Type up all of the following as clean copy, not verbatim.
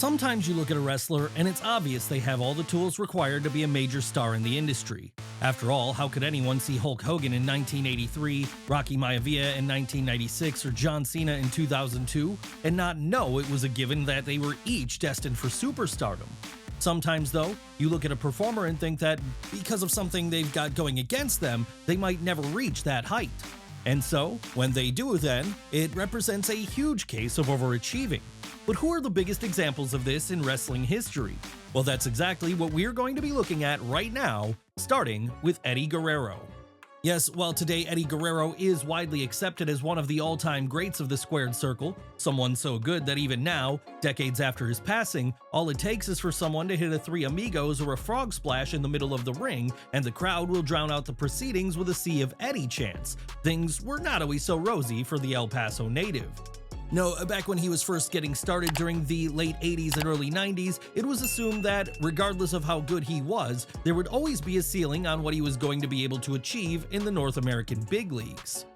Sometimes you look at a wrestler and it's obvious they have all the tools required to be a major star in the industry. After all, how could anyone see Hulk Hogan in 1983, Rocky Maivia in 1996, or John Cena in 2002 and not know it was a given that they were each destined for superstardom? Sometimes, though, you look at a performer and think that because of something they've got going against them, they might never reach that height. And so, when they do then, it represents a huge case of overachieving. But who are the biggest examples of this in wrestling history? Well, that's exactly what we're going to be looking at right now, starting with Eddie Guerrero. Yes, while today Eddie Guerrero is widely accepted as one of the all-time greats of the squared circle, someone so good that even now, decades after his passing, all it takes is for someone to hit a Three Amigos or a frog splash in the middle of the ring, and the crowd will drown out the proceedings with a sea of Eddie chants. Things were not always so rosy for the El Paso native. No, back when he was first getting started during the late 80s and early 90s, it was assumed that, regardless of how good he was, there would always be a ceiling on what he was going to be able to achieve in the North American big leagues.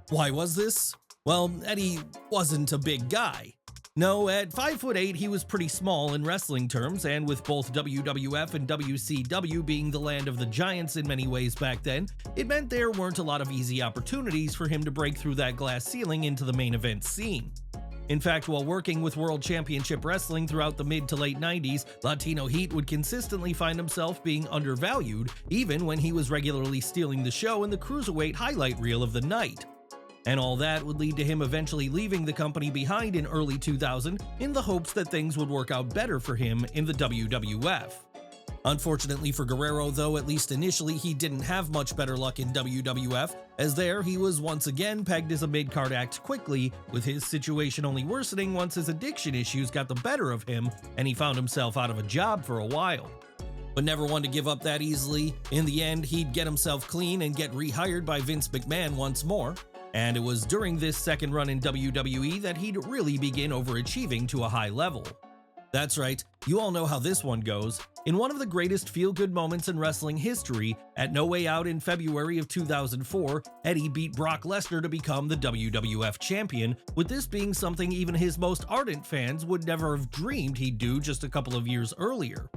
Why was this? Well, Eddie wasn't a big guy. No, at 5'8", he was pretty small in wrestling terms, and with both WWF and WCW being the land of the giants in many ways back then, it meant there weren't a lot of easy opportunities for him to break through that glass ceiling into the main event scene. In fact, while working with World Championship Wrestling throughout the mid to late 90s, Latino Heat would consistently find himself being undervalued, even when he was regularly stealing the show in the cruiserweight highlight reel of the night. And all that would lead to him eventually leaving the company behind in early 2000 in the hopes that things would work out better for him in the WWF. Unfortunately for Guerrero, though, at least initially, he didn't have much better luck in WWF, as there he was once again pegged as a mid-card act quickly, with his situation only worsening once his addiction issues got the better of him and he found himself out of a job for a while. But never one to give up that easily. In the end, he'd get himself clean and get rehired by Vince McMahon once more. And it was during this second run in WWE that he'd really begin overachieving to a high level. That's right, you all know how this one goes. In one of the greatest feel-good moments in wrestling history, at No Way Out in February of 2004, Eddie beat Brock Lesnar to become the WWF champion, with this being something even his most ardent fans would never have dreamed he'd do just a couple of years earlier.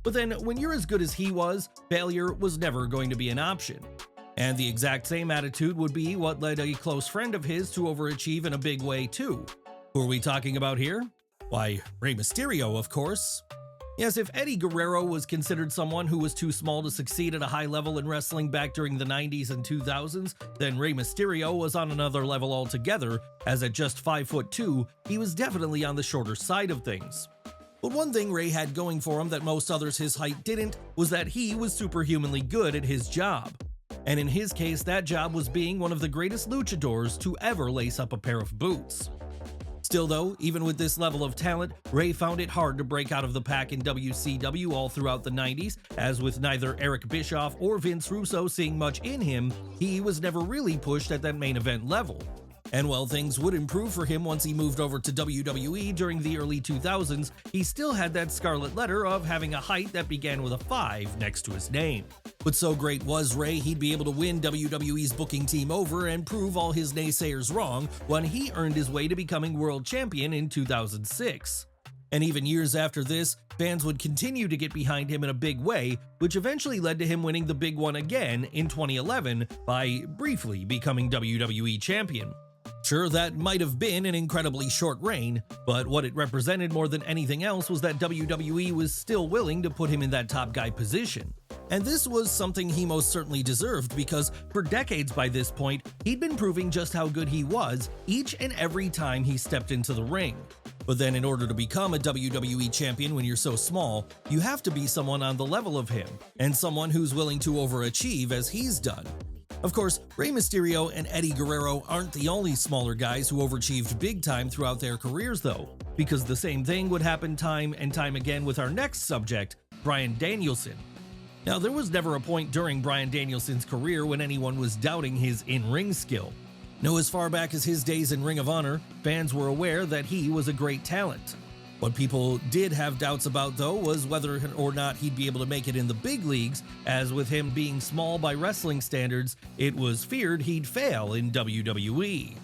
But then, when you're as good as he was, failure was never going to be an option. And the exact same attitude would be what led a close friend of his to overachieve in a big way too. Who are we talking about here? Why, Rey Mysterio, of course. Yes, if Eddie Guerrero was considered someone who was too small to succeed at a high level in wrestling back during the 90s and 2000s, then Rey Mysterio was on another level altogether, as at just 5'2", he was definitely on the shorter side of things. But one thing Rey had going for him that most others his height didn't was that he was superhumanly good at his job. And in his case, that job was being one of the greatest luchadors to ever lace up a pair of boots. Still though, even with this level of talent, Rey found it hard to break out of the pack in WCW all throughout the 90s, as with neither Eric Bischoff or Vince Russo seeing much in him, he was never really pushed at that main event level. And while things would improve for him once he moved over to WWE during the early 2000s, he still had that scarlet letter of having a height that began with a 5 next to his name. But so great was Rey, he'd be able to win WWE's booking team over and prove all his naysayers wrong when he earned his way to becoming world champion in 2006. And even years after this, fans would continue to get behind him in a big way, which eventually led to him winning the big one again in 2011 by briefly becoming WWE champion. Sure, that might have been an incredibly short reign, but what it represented more than anything else was that WWE was still willing to put him in that top guy position. And this was something he most certainly deserved, because for decades by this point, he'd been proving just how good he was each and every time he stepped into the ring. But then in order to become a WWE champion when you're so small, you have to be someone on the level of him, and someone who's willing to overachieve as he's done. Of course, Rey Mysterio and Eddie Guerrero aren't the only smaller guys who overachieved big time throughout their careers though, because the same thing would happen time and time again with our next subject, Bryan Danielson. Now, there was never a point during Bryan Danielson's career when anyone was doubting his in-ring skill. No, as far back as his days in Ring of Honor, fans were aware that he was a great talent. What people did have doubts about, though, was whether or not he'd be able to make it in the big leagues, as with him being small by wrestling standards, it was feared he'd fail in WWE.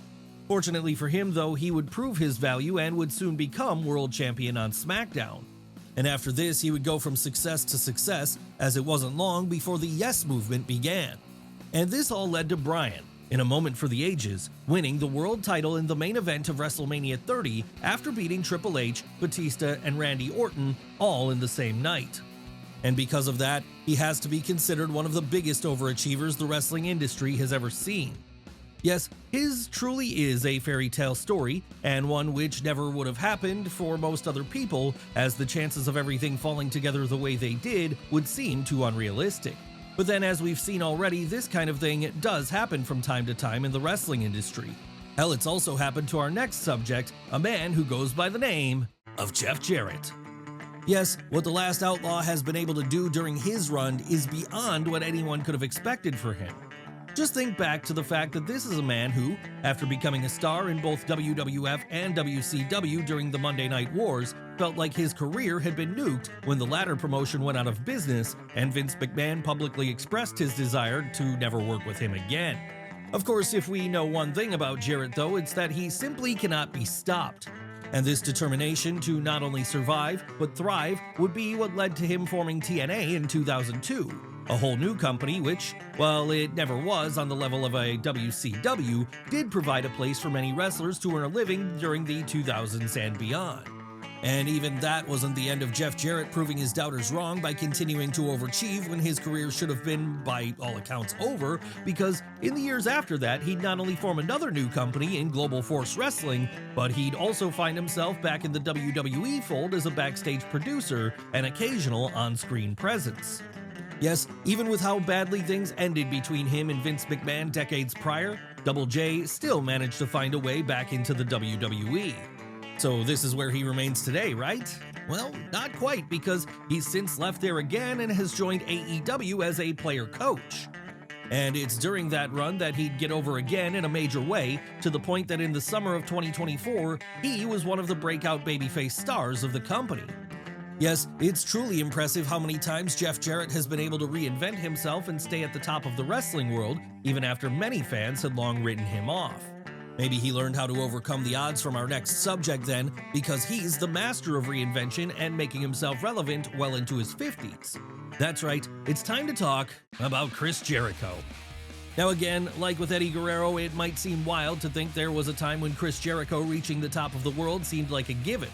Fortunately for him, though, he would prove his value and would soon become world champion on SmackDown. And after this, he would go from success to success, as it wasn't long before the Yes Movement began. And this all led to Bryan, in a moment for the ages, winning the world title in the main event of WrestleMania 30 after beating Triple H, Batista, and Randy Orton all in the same night. And because of that, he has to be considered one of the biggest overachievers the wrestling industry has ever seen. Yes, his truly is a fairy tale story, and one which never would have happened for most other people, as the chances of everything falling together the way they did would seem too unrealistic. But then, as we've seen already, this kind of thing does happen from time to time in the wrestling industry. Hell, it's also happened to our next subject, a man who goes by the name of Jeff Jarrett. Yes, what the last Outlaw has been able to do during his run is beyond what anyone could have expected for him. Just think back to the fact that this is a man who, after becoming a star in both WWF and WCW during the Monday Night Wars, felt like his career had been nuked when the latter promotion went out of business and Vince McMahon publicly expressed his desire to never work with him again. Of course, if we know one thing about Jarrett though, it's that he simply cannot be stopped. And this determination to not only survive, but thrive would be what led to him forming TNA in 2002. A whole new company which, while it never was on the level of a WCW, did provide a place for many wrestlers to earn a living during the 2000s and beyond. And even that wasn't the end of Jeff Jarrett proving his doubters wrong by continuing to overachieve when his career should have been, by all accounts, over, because in the years after that, he'd not only form another new company in Global Force Wrestling, but he'd also find himself back in the WWE fold as a backstage producer and occasional on-screen presence. Yes, even with how badly things ended between him and Vince McMahon decades prior, Double J still managed to find a way back into the WWE. So this is where he remains today, right? Well, not quite, because he's since left there again and has joined AEW as a player coach. And it's during that run that he'd get over again in a major way, to the point that in the summer of 2024, he was one of the breakout babyface stars of the company. Yes, it's truly impressive how many times Jeff Jarrett has been able to reinvent himself and stay at the top of the wrestling world, even after many fans had long written him off. Maybe he learned how to overcome the odds from our next subject then, because he's the master of reinvention and making himself relevant well into his 50s. That's right, it's time to talk about Chris Jericho. Now again, like with Eddie Guerrero, it might seem wild to think there was a time when Chris Jericho reaching the top of the world seemed like a given.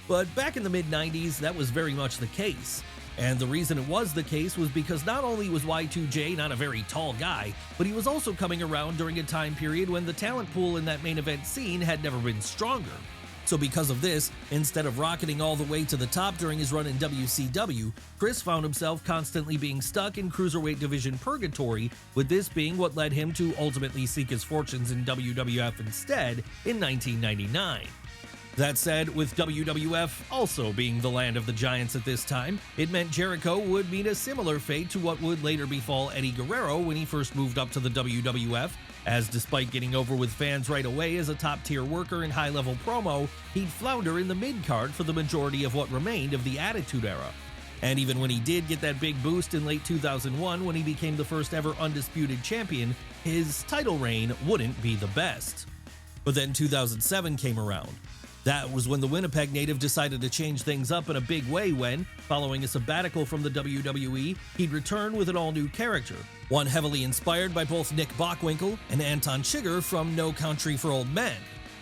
But back in the mid-90s, that was very much the case. And the reason it was the case was because not only was Y2J not a very tall guy, but he was also coming around during a time period when the talent pool in that main event scene had never been stronger. So because of this, instead of rocketing all the way to the top during his run in WCW, Chris found himself constantly being stuck in cruiserweight division purgatory, with this being what led him to ultimately seek his fortunes in WWF instead in 1999. That said, with WWF also being the land of the giants at this time, it meant Jericho would meet a similar fate to what would later befall Eddie Guerrero when he first moved up to the WWF, as despite getting over with fans right away as a top-tier worker and high-level promo, he'd flounder in the mid-card for the majority of what remained of the Attitude Era. And even when he did get that big boost in late 2001 when he became the first ever undisputed champion, his title reign wouldn't be the best. But then 2007 came around. That was when the Winnipeg native decided to change things up in a big way when, following a sabbatical from the WWE, he'd return with an all-new character, one heavily inspired by both Nick Bockwinkel and Anton Chigurh from No Country for Old Men.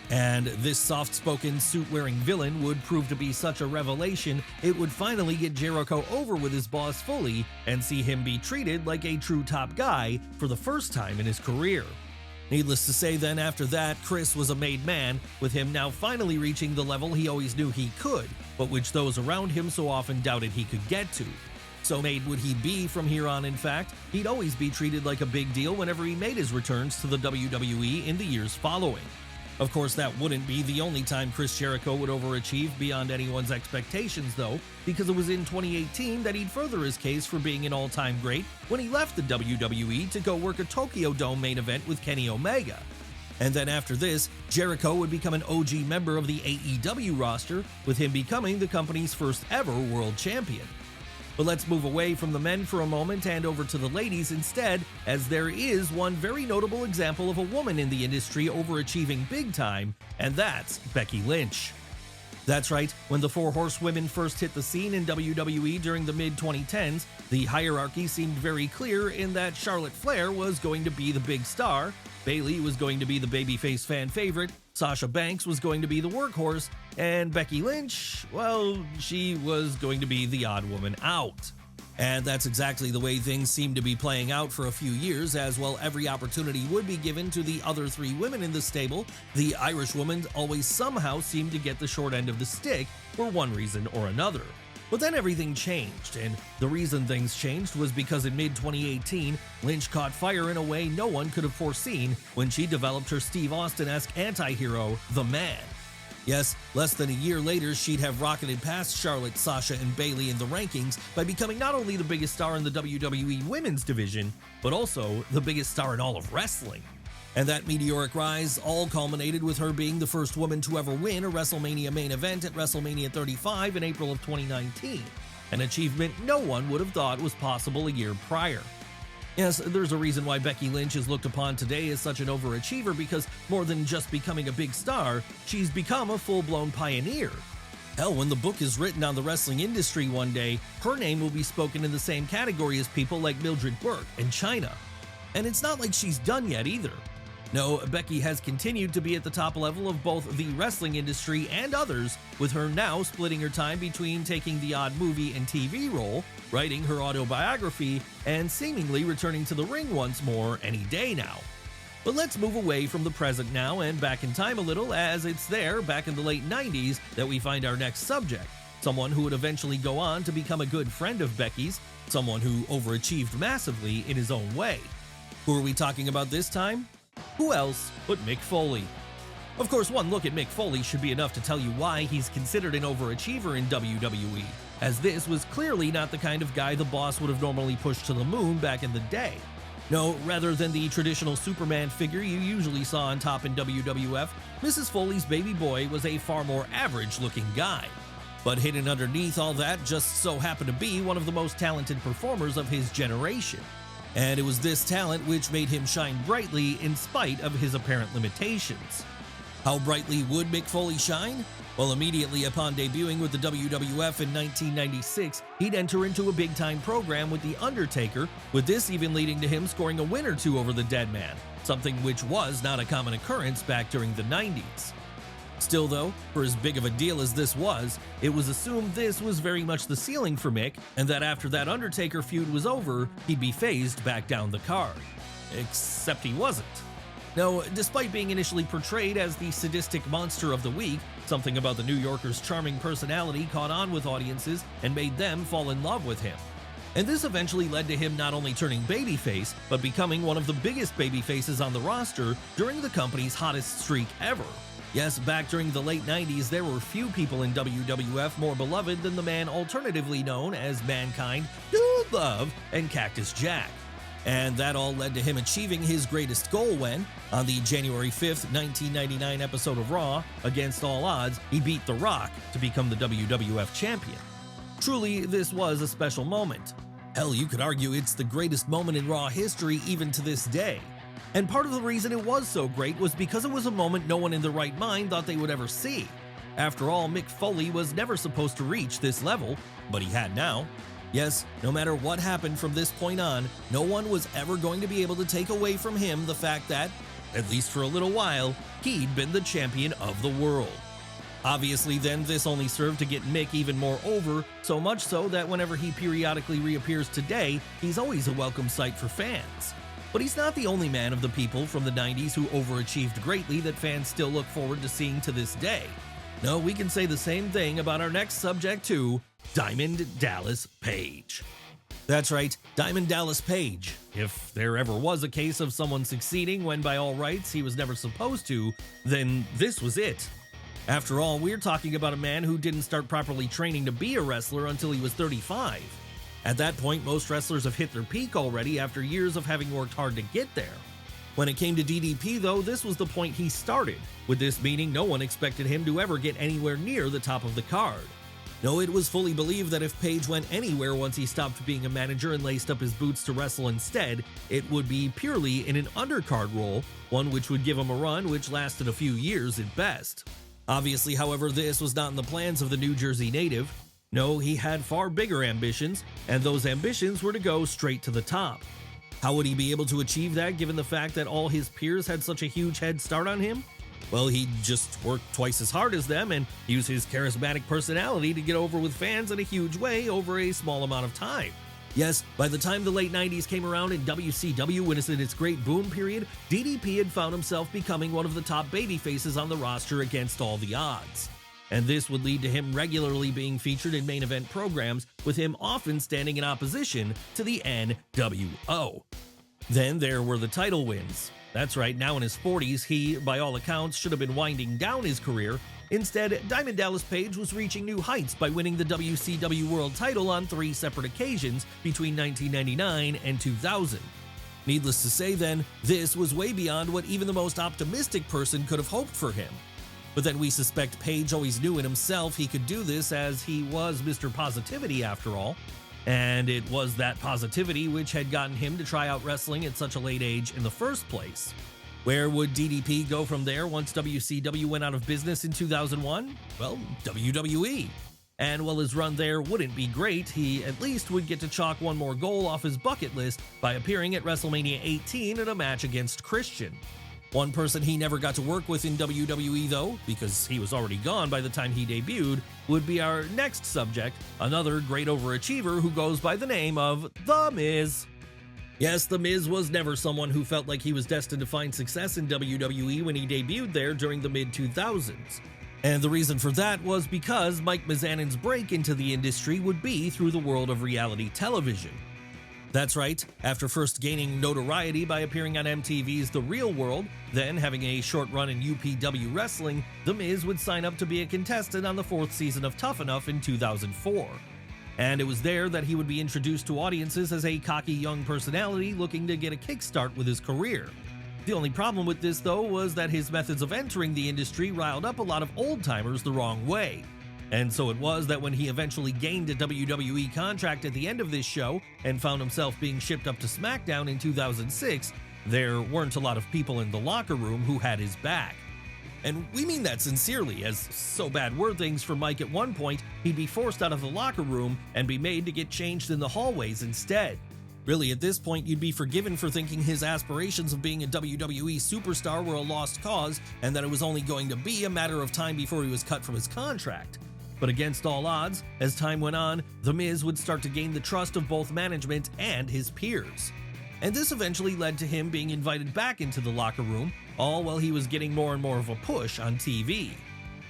And this soft-spoken, suit-wearing villain would prove to be such a revelation, it would finally get Jericho over with his boss Foley and see him be treated like a true top guy for the first time in his career. Needless to say then, after that, Chris was a made man, with him now finally reaching the level he always knew he could, but which those around him so often doubted he could get to. So made would he be from here on. In fact, he'd always be treated like a big deal whenever he made his returns to the WWE in the years following. Of course, that wouldn't be the only time Chris Jericho would overachieve beyond anyone's expectations though, because it was in 2018 that he'd further his case for being an all-time great when he left the WWE to go work a Tokyo Dome main event with Kenny Omega. And then after this, Jericho would become an OG member of the AEW roster, with him becoming the company's first ever world champion. But let's move away from the men for a moment and over to the ladies instead, as there is one very notable example of a woman in the industry overachieving big time, and that's Becky Lynch. That's right, when the Four Horsewomen first hit the scene in WWE during the mid-2010s, the hierarchy seemed very clear in that Charlotte Flair was going to be the big star, Bayley was going to be the babyface fan favorite, Sasha Banks was going to be the workhorse, and Becky Lynch, well, she was going to be the odd woman out. And that's exactly the way things seemed to be playing out for a few years, as well every opportunity would be given to the other three women in the stable, the Irish woman always somehow seemed to get the short end of the stick for one reason or another. But then everything changed, and the reason things changed was because in mid-2018, Lynch caught fire in a way no one could have foreseen when she developed her Steve Austin-esque anti-hero, The Man. Yes, less than a year later, she'd have rocketed past Charlotte, Sasha, and Bayley in the rankings by becoming not only the biggest star in the WWE Women's division, but also the biggest star in all of wrestling. And that meteoric rise all culminated with her being the first woman to ever win a WrestleMania main event at WrestleMania 35 in April of 2019, an achievement no one would have thought was possible a year prior. Yes, there's a reason why Becky Lynch is looked upon today as such an overachiever, because more than just becoming a big star, she's become a full-blown pioneer. Hell, when the book is written on the wrestling industry one day, her name will be spoken in the same category as people like Mildred Burke and Chyna. And it's not like she's done yet either. No, Becky has continued to be at the top level of both the wrestling industry and others, with her now splitting her time between taking the odd movie and TV role, writing her autobiography, and seemingly returning to the ring once more any day now. But let's move away from the present now and back in time a little, as it's there, back in the late 90s, that we find our next subject, someone who would eventually go on to become a good friend of Becky's, someone who overachieved massively in his own way. Who are we talking about this time? Who else but Mick Foley? Of course, one look at Mick Foley should be enough to tell you why he's considered an overachiever in WWE, as this was clearly not the kind of guy the boss would have normally pushed to the moon back in the day. No, rather than the traditional Superman figure you usually saw on top in WWF, Mrs. Foley's baby boy was a far more average-looking guy. But hidden underneath all that just so happened to be one of the most talented performers of his generation. And it was this talent which made him shine brightly in spite of his apparent limitations. How brightly would Mick Foley shine? Well, immediately upon debuting with the WWF in 1996, he'd enter into a big-time program with The Undertaker, with this even leading to him scoring a win or two over the Dead Man, something which was not a common occurrence back during the 90s. Still though, for as big of a deal as this was, it was assumed this was very much the ceiling for Mick, and that after that Undertaker feud was over, he'd be phased back down the card. Except he wasn't. No, despite being initially portrayed as the sadistic monster of the week, something about the New Yorker's charming personality caught on with audiences and made them fall in love with him. And this eventually led to him not only turning babyface, but becoming one of the biggest babyfaces on the roster during the company's hottest streak ever. Yes, back during the late 90s, there were few people in WWF more beloved than the man alternatively known as Mankind, Dude Love, and Cactus Jack. And that all led to him achieving his greatest goal when, on the January 5th, 1999 episode of Raw, against all odds, he beat The Rock to become the WWF champion. Truly, this was a special moment. Hell, you could argue it's the greatest moment in Raw history even to this day. And part of the reason it was so great was because it was a moment no one in their right mind thought they would ever see. After all, Mick Foley was never supposed to reach this level, but he had now. Yes, no matter what happened from this point on, no one was ever going to be able to take away from him the fact that, at least for a little while, he'd been the champion of the world. Obviously then, this only served to get Mick even more over, so much so that whenever he periodically reappears today, he's always a welcome sight for fans. But he's not the only man of the people from the 90s who overachieved greatly that fans still look forward to seeing to this day. No, we can say the same thing about our next subject too, Diamond Dallas Page. That's right, Diamond Dallas Page. If there ever was a case of someone succeeding when by all rights he was never supposed to, then this was it. After all, we're talking about a man who didn't start properly training to be a wrestler until he was 35. At that point, most wrestlers have hit their peak already after years of having worked hard to get there. When it came to DDP though, this was the point he started, with this meaning no one expected him to ever get anywhere near the top of the card. No, it was fully believed that if Page went anywhere once he stopped being a manager and laced up his boots to wrestle instead, it would be purely in an undercard role, one which would give him a run which lasted a few years at best. Obviously, however, this was not in the plans of the New Jersey native. No, he had far bigger ambitions, and those ambitions were to go straight to the top. How would he be able to achieve that given the fact that all his peers had such a huge head start on him? Well, he'd just work twice as hard as them and use his charismatic personality to get over with fans in a huge way over a small amount of time. Yes, by the time the late 90s came around and WCW was in its great boom period, DDP had found himself becoming one of the top babyfaces on the roster against all the odds. And this would lead to him regularly being featured in main event programs, with him often standing in opposition to the NWO. Then there were the title wins. That's right, now in his 40s, he, by all accounts, should have been winding down his career. Instead, Diamond Dallas Page was reaching new heights by winning the WCW World title on 3 separate occasions between 1999 and 2000. Needless to say then, this was way beyond what even the most optimistic person could have hoped for him. But then we suspect Page always knew in himself he could do this, as he was Mr. Positivity after all. And it was that positivity which had gotten him to try out wrestling at such a late age in the first place. Where would DDP go from there once WCW went out of business in 2001? Well, WWE. And while his run there wouldn't be great, he at least would get to chalk one more goal off his bucket list by appearing at WrestleMania 18 in a match against Christian. One person he never got to work with in WWE though, because he was already gone by the time he debuted, would be our next subject, another great overachiever who goes by the name of The Miz. Yes, The Miz was never someone who felt like he was destined to find success in WWE when he debuted there during the mid-2000s. And the reason for that was because Mike Mizanon's break into the industry would be through the world of reality television. That's right, after first gaining notoriety by appearing on MTV's The Real World, then having a short run in UPW Wrestling, The Miz would sign up to be a contestant on the 4th season of Tough Enough in 2004. And it was there that he would be introduced to audiences as a cocky young personality looking to get a kickstart with his career. The only problem with this, though, was that his methods of entering the industry riled up a lot of old-timers the wrong way. And so it was that when he eventually gained a WWE contract at the end of this show and found himself being shipped up to SmackDown in 2006, there weren't a lot of people in the locker room who had his back. And we mean that sincerely, as so bad were things for Mike at one point, he'd be forced out of the locker room and be made to get changed in the hallways instead. Really, at this point, you'd be forgiven for thinking his aspirations of being a WWE superstar were a lost cause and that it was only going to be a matter of time before he was cut from his contract. But against all odds, as time went on, The Miz would start to gain the trust of both management and his peers. And this eventually led to him being invited back into the locker room, all while he was getting more and more of a push on TV.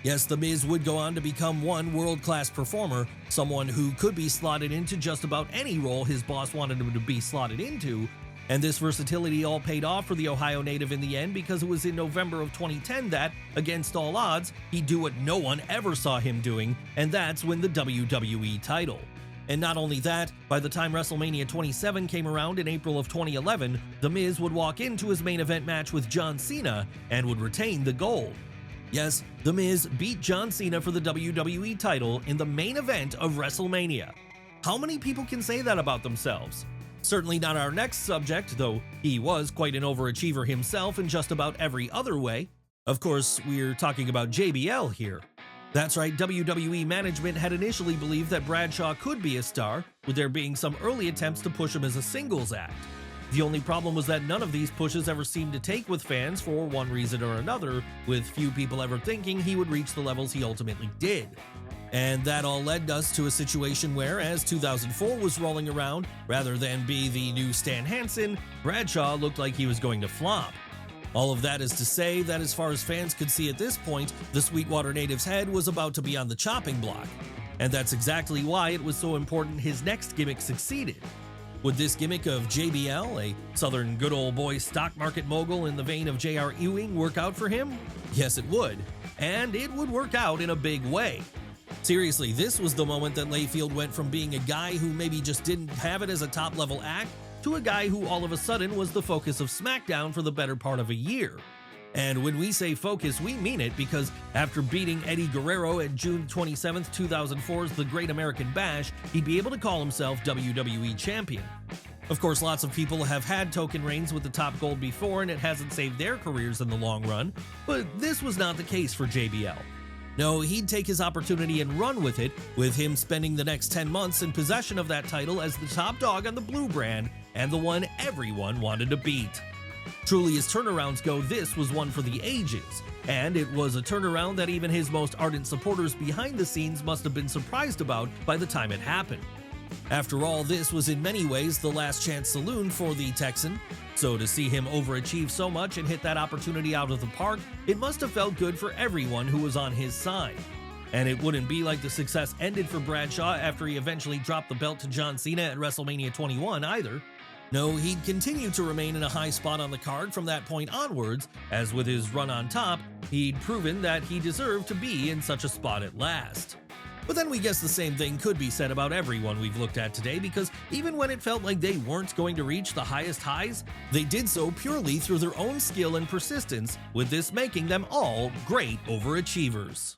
Yes, The Miz would go on to become one world-class performer, someone who could be slotted into just about any role his boss wanted him to be slotted into, and this versatility all paid off for the Ohio native in the end because it was in November of 2010 that, against all odds, he'd do what no one ever saw him doing, and that's win the WWE title. And not only that, by the time WrestleMania 27 came around in April of 2011, The Miz would walk into his main event match with John Cena and would retain the gold. Yes, The Miz beat John Cena for the WWE title in the main event of WrestleMania. How many people can say that about themselves? Certainly not our next subject, though he was quite an overachiever himself in just about every other way. Of course, we're talking about JBL here. That's right, WWE management had initially believed that Bradshaw could be a star, with there being some early attempts to push him as a singles act. The only problem was that none of these pushes ever seemed to take with fans for one reason or another, with few people ever thinking he would reach the levels he ultimately did. And that all led us to a situation where, as 2004 was rolling around, rather than be the new Stan Hansen, Bradshaw looked like he was going to flop. All of that is to say that as far as fans could see at this point, the Sweetwater native's head was about to be on the chopping block. And that's exactly why it was so important his next gimmick succeeded. Would this gimmick of JBL, a southern good old boy stock market mogul in the vein of J.R. Ewing, work out for him? Yes, it would. And it would work out in a big way. Seriously, this was the moment that Layfield went from being a guy who maybe just didn't have it as a top-level act to a guy who all of a sudden was the focus of SmackDown for the better part of a year. And when we say focus, we mean it, because after beating Eddie Guerrero at June 27, 2004's The Great American Bash, he'd be able to call himself WWE Champion. Of course, lots of people have had token reigns with the top gold before, and it hasn't saved their careers in the long run, but this was not the case for JBL. No, he'd take his opportunity and run with it, with him spending the next 10 months in possession of that title as the top dog on the blue brand and the one everyone wanted to beat. Truly, as turnarounds go, this was one for the ages, and it was a turnaround that even his most ardent supporters behind the scenes must have been surprised about by the time it happened. After all, this was in many ways the last chance saloon for the Texan, so to see him overachieve so much and hit that opportunity out of the park, it must have felt good for everyone who was on his side. And it wouldn't be like the success ended for Bradshaw after he eventually dropped the belt to John Cena at WrestleMania 21 either. No, he'd continue to remain in a high spot on the card from that point onwards, as with his run on top, he'd proven that he deserved to be in such a spot at last. But then we guess the same thing could be said about everyone we've looked at today, because even when it felt like they weren't going to reach the highest highs, they did so purely through their own skill and persistence, with this making them all great overachievers.